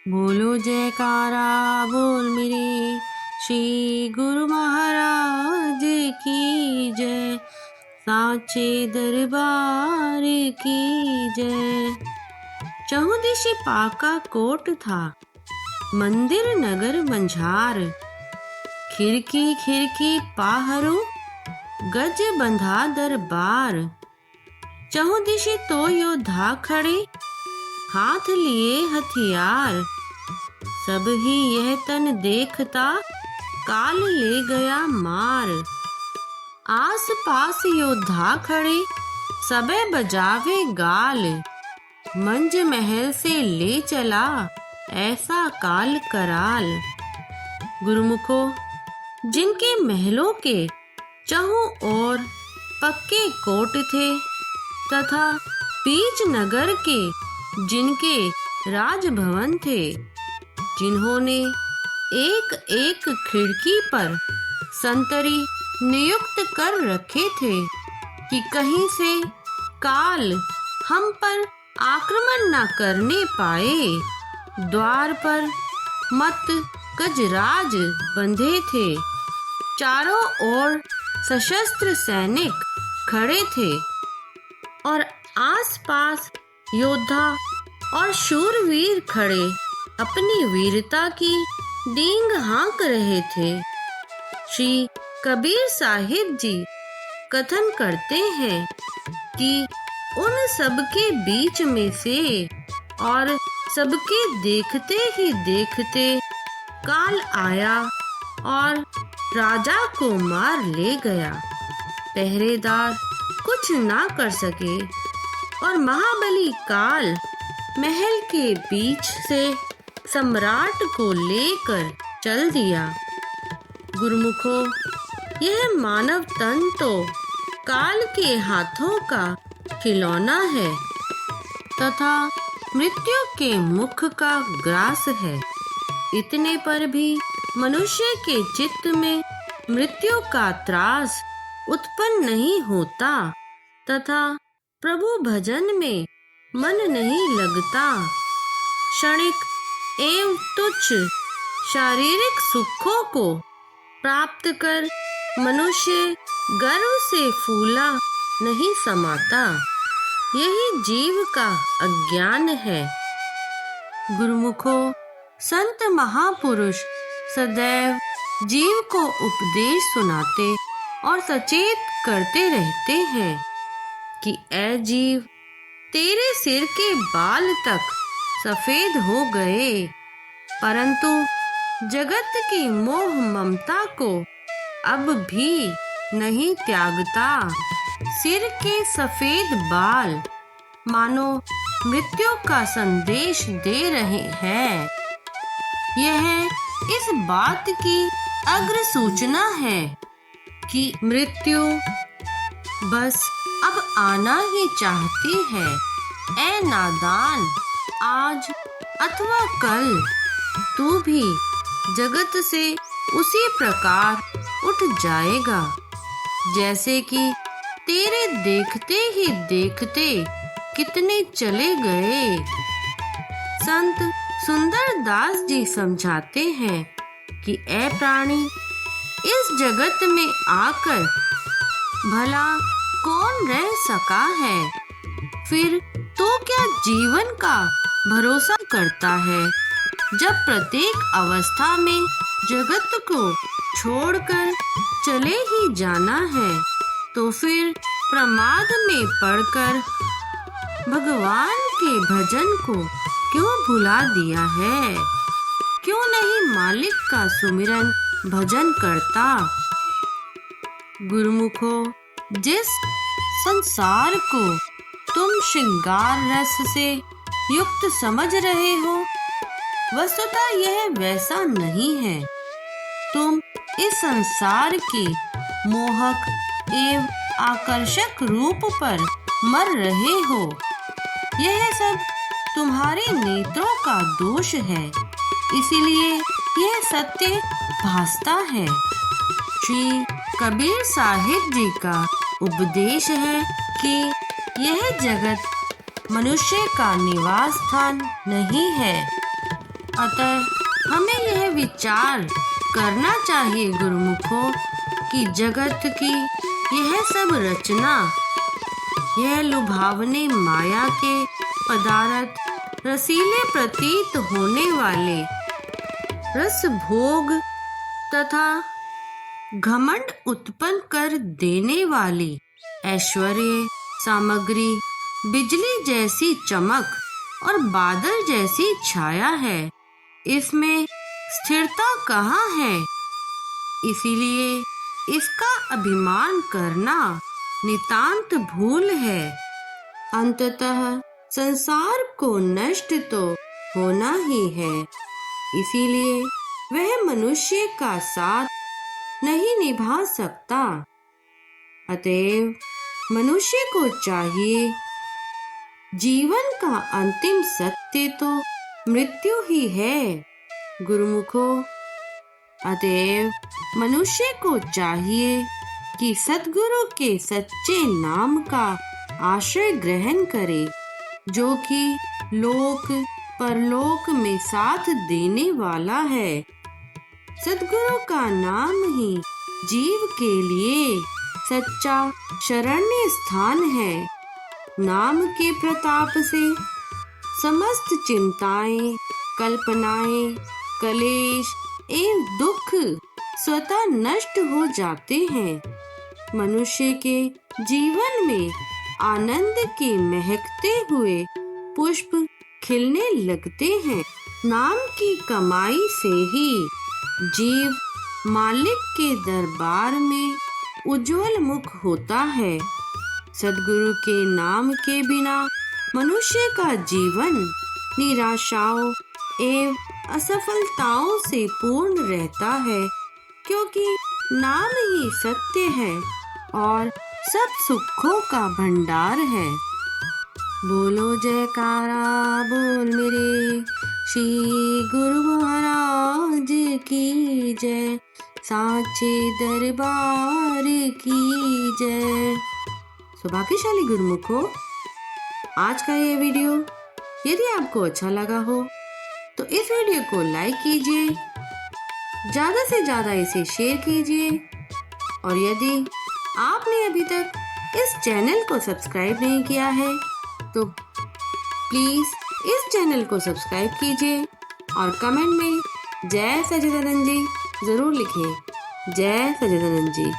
बोलो जयकारा बोल मेरे श्री गुरु महाराज की जय। साचे दरबार की जय। चहुदिशि पाका कोट था, मंदिर नगर मंझार। खिड़की खिड़की पाहरो, गज बंधा दरबार। चहुदिशि तो योद्धा खड़े, हाथ लिए हथियार। सब ही यह तन देखता, काल ले गया मार। आस पास योद्धा खड़े, सबे बजावे गाल। मंज महल से ले चला, ऐसा काल कराल। गुरुमुखो, जिनके महलों के चहुं ओर पक्के कोट थे, तथा बीच नगर के जिनके राजभवन थे, जिन्होंने एक एक खिड़की पर संतरी नियुक्त कर रखे थे कि कहीं से काल हम पर आक्रमण न करने पाए। द्वार पर मत गजराज बंधे थे, चारों ओर सशस्त्र सैनिक खड़े थे और आसपास योद्धा और शूरवीर खड़े अपनी वीरता की डींग हाँक रहे थे। श्री कबीर साहिब जी कथन करते हैं कि उन सबके बीच में से और सबके देखते ही देखते काल आया और राजा को मार ले गया। पहरेदार कुछ ना कर सके और महाबली काल महल के बीच से सम्राट को लेकर चल दिया। गुरुमुखो, यह मानव तन तो काल के हाथों का खिलौना है तथा मृत्यु के मुख का ग्रास है। इतने पर भी मनुष्य के चित्त में मृत्यु का त्रास उत्पन्न नहीं होता तथा प्रभु भजन में मन नहीं लगता। क्षणिक एवं तुच्छ शारीरिक सुखों को प्राप्त कर मनुष्य गर्व से फूला नहीं समाता। यही जीव का अज्ञान है। गुरुमुखो, संत महापुरुष सदैव जीव को उपदेश सुनाते और सचेत करते रहते हैं कि ऐ जीव, तेरे सिर के बाल तक सफेद हो गए, परंतु जगत की मोह ममता को अब भी नहीं त्यागता। सिर के सफेद बाल मानो मृत्यु का संदेश दे रहे हैं। यह इस बात की अग्र सूचना है कि मृत्यु बस अब आना ही चाहती है। ऐ नादान, आज अथवा कल तू भी जगत से उसी प्रकार उठ जाएगा जैसे कि तेरे देखते ही देखते कितने चले गए। संत सुंदर दास जी समझाते हैं कि ऐ प्राणी, इस जगत में आकर भला कौन रह सका है? फिर तो क्या जीवन का भरोसा करता है? जब प्रत्येक अवस्था में जगत को छोड़कर चले ही जाना है, तो फिर प्रमाद में पड़कर भगवान के भजन को क्यों भुला दिया है? क्यों नहीं मालिक का सुमिरन भजन करता? गुरुमुखो, जिस संसार को तुम श्रृंगार रस से युक्त समझ रहे हो, वस्तुतः यह वैसा नहीं है। तुम इस संसार के मोहक एवं आकर्षक रूप पर मर रहे हो। यह सब तुम्हारे नेत्रों का दोष है, इसीलिए यह सत्य भासता है। श्री कबीर साहिब जी का उपदेश है कि यह जगत मनुष्य का निवास स्थान नहीं है, अतः हमें यह विचार करना चाहिए गुरुमुखों कि जगत की यह सब रचना, यह लुभावने माया के पदार्थ, रसीले प्रतीत होने वाले रस भोग तथा घमंड उत्पन्न कर देने वाली ऐश्वर्य सामग्री, बिजली जैसी चमक और बादल जैसी छाया है। इसमें स्थिरता कहाँ है? इसीलिए इसका अभिमान करना नितांत भूल है। अंततः संसार को नष्ट तो होना ही है, इसीलिए वह मनुष्य का साथ नहीं निभा सकता। अतएव मनुष्य को चाहिए, जीवन का अंतिम सत्य तो मृत्यु ही है गुरुमुखों। अतएव मनुष्य को चाहिए कि सद्गुरु के सच्चे नाम का आश्रय ग्रहण करे, जो कि लोक परलोक में साथ देने वाला है। सद्गुरु का नाम ही जीव के लिए सच्चा शरण्य स्थान है। नाम के प्रताप से समस्त चिंताएं, कल्पनाएं, कलेश एवं दुख स्वतः नष्ट हो जाते हैं। मनुष्य के जीवन में आनंद के महकते हुए पुष्प खिलने लगते हैं। नाम की कमाई से ही जीव मालिक के दरबार में उज्जवल मुख होता है। सद्गुरु के नाम के बिना मनुष्य का जीवन निराशाओं एवं असफलताओं से पूर्ण रहता है, क्योंकि नाम ही सत्य है और सब सुखों का भंडार है। बोलो जयकारा बोल मेरे श्री गुरु महाराज की जय, साचे दरबार की जय। सौभाग्यशाली गुरुमुखों, आज का ये वीडियो यदि आपको अच्छा लगा हो तो इस वीडियो को लाइक कीजिए, ज़्यादा से ज़्यादा इसे शेयर कीजिए, और यदि आपने अभी तक इस चैनल को सब्सक्राइब नहीं किया है तो प्लीज़ इस चैनल को सब्सक्राइब कीजिए और कमेंट में जय सच्चिदानंद जी ज़रूर लिखें। जय सच्चिदानंद जी।